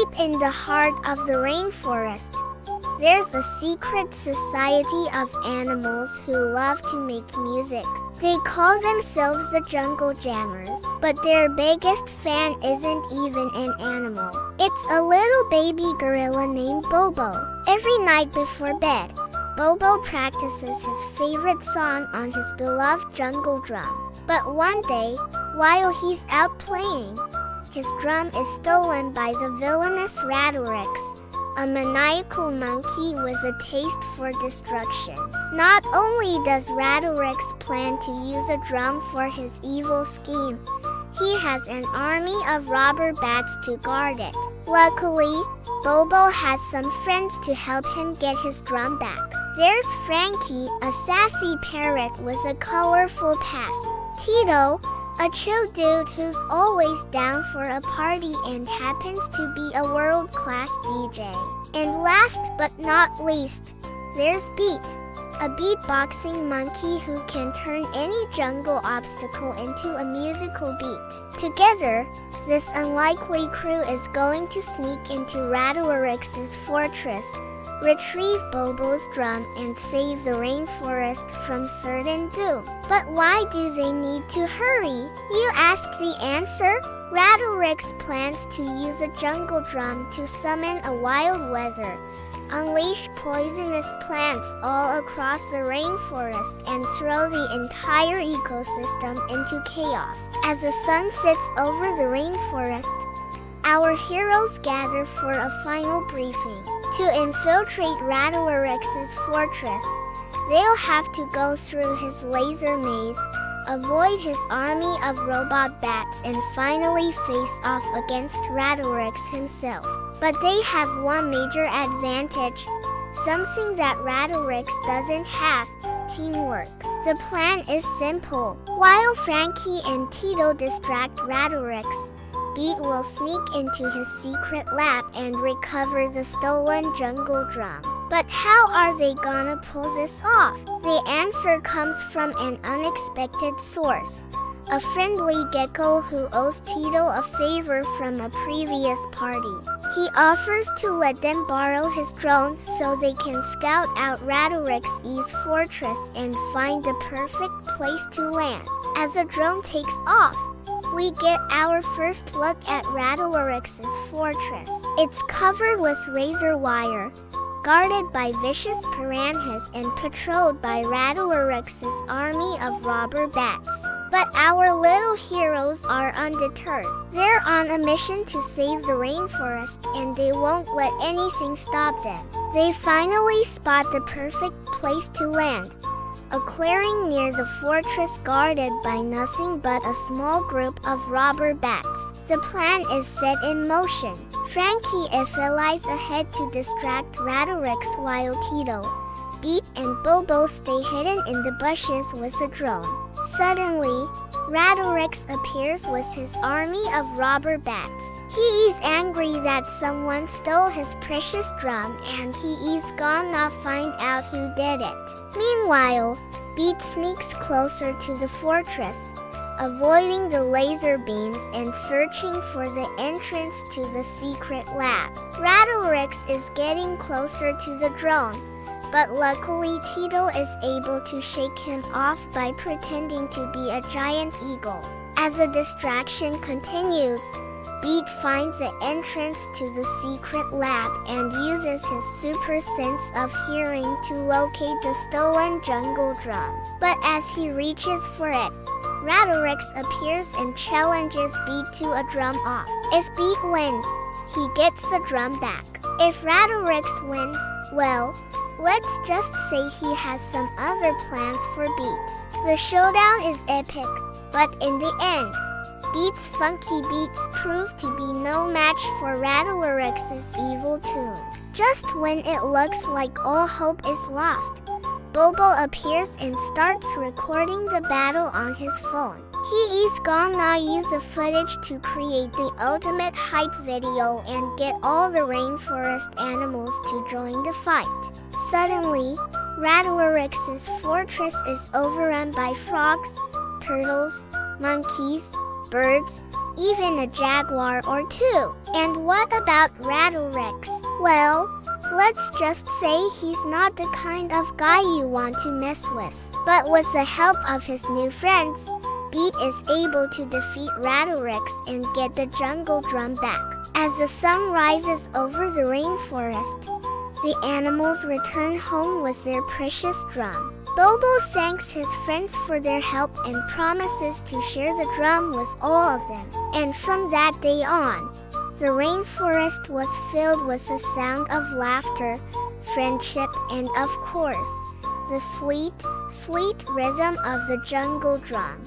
Deep in the heart of the rainforest, there's a secret society of animals who love to make music. They call themselves the Jungle Jammers, but their biggest fan isn't even an animal. It's a little baby gorilla named Bobo. Every night before bed, Bobo practices his favorite song on his beloved jungle drum. But one day, while he's out playing, his drum is stolen by the villainous Ratorix, a maniacal monkey with a taste for destruction. Not only does Ratorix plan to use a drum for his evil scheme, he has an army of robber bats to guard it. Luckily, Bobo has some friends to help him get his drum back. There's Frankie, a sassy parrot with a colorful past. Tito, a chill dude who's always down for a party and happens to be a world-class DJ. And last but not least, there's Beat, a beatboxing monkey who can turn any jungle obstacle into a musical beat. Together, this unlikely crew is going to sneak into Ratorix's fortress, retrieve Bobo's drum, and save the rainforest from certain doom. But why do they need to hurry? You ask the answer? Ratorix plans to use a jungle drum to summon a wild weather, unleash poisonous plants all across the rainforest, and throw the entire ecosystem into chaos. As the sun sits over the rainforest, our heroes gather for a final briefing. To infiltrate Ratorix's fortress, they'll have to go through his laser maze, avoid his army of robot bats, and finally face off against Ratorix himself. But they have one major advantage, something that Ratorix doesn't have: teamwork. The plan is simple. While Frankie and Tito distract Ratorix, Beat will sneak into his secret lab and recover the stolen jungle drum. But how are they gonna pull this off? The answer comes from an unexpected source: a friendly gecko who owes Tito a favor from a previous party. He offers to let them borrow his drone so they can scout out Ratorix's fortress and find the perfect place to land. As the drone takes off, we get our first look at Ratorix's fortress. It's covered with razor wire, guarded by vicious piranhas, and patrolled by Ratorix's army of robber bats. But our little heroes are undeterred. They're on a mission to save the rainforest, and they won't let anything stop them. They finally spot the perfect place to land: a clearing near the fortress guarded by nothing but a small group of robber bats. The plan is set in motion. Frankie flies ahead to distract Ratorix while Tito, Beat, and Bobo stay hidden in the bushes with the drone. Suddenly, Ratorix appears with his army of robber bats. He is angry that someone stole his precious drum, and he is gonna find out who did it. Meanwhile, Beat sneaks closer to the fortress, avoiding the laser beams and searching for the entrance to the secret lab. Ratorix is getting closer to the drone, but luckily Tito is able to shake him off by pretending to be a giant eagle. As the distraction continues, Beat finds the entrance to the secret lab and uses his super sense of hearing to locate the stolen jungle drum. But as he reaches for it, Ratorix appears and challenges Beat to a drum off. If Beat wins, he gets the drum back. If Ratorix wins, well, let's just say he has some other plans for Beat. The showdown is epic, but in the end, Beat's funky beats prove to be no match for Ratorix's evil tune. Just when it looks like all hope is lost, Bobo appears and starts recording the battle on his phone. He is gonna use the footage to create the ultimate hype video and get all the rainforest animals to join the fight. Suddenly, Ratorix's fortress is overrun by frogs, turtles, monkeys, birds, even a jaguar or two. And what about Rattlerex? Well, let's just say he's not the kind of guy you want to mess with. But with the help of his new friends, Beat is able to defeat Rattlerex and get the jungle drum back. As the sun rises over the rainforest, the animals return home with their precious drum. Bobo thanks his friends for their help and promises to share the drum with all of them. And from that day on, the rainforest was filled with the sound of laughter, friendship, and of course, the sweet, sweet rhythm of the jungle drum.